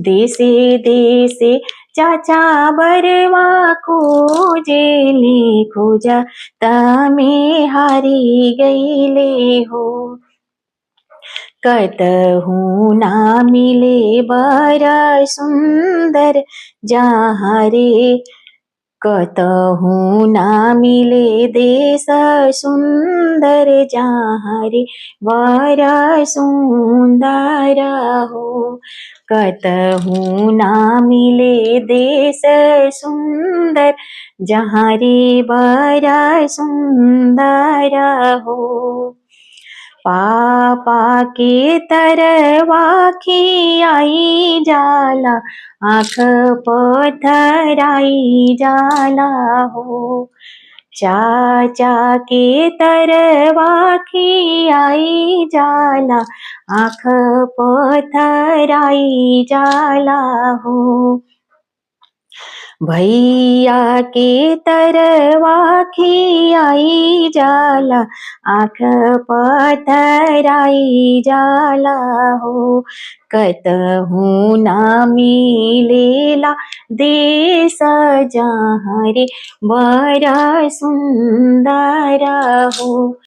देशे देशे चाचा बरवा खोजेले खोजा तमे हारी गईले हो। कतहु ना मिले बर सुंदर जहाँ रे, कतहु ना मिले देश सुंदर जहाँ रे वर सुंदर हो। कतहु ना मिले देश सुंदर जहाँ रे वर सुंदर हो। पापा के तरवा खियाई जाला, आँख पथराई जाला हो। चाचा के तरवा खियाई जाला, आँख पथराई जाला हो। भैया के तरवा खियाई जाला, आँख पथराई जाला हो। कतहु ना मिलेला देश जहाँ रे बर सुंदर हो।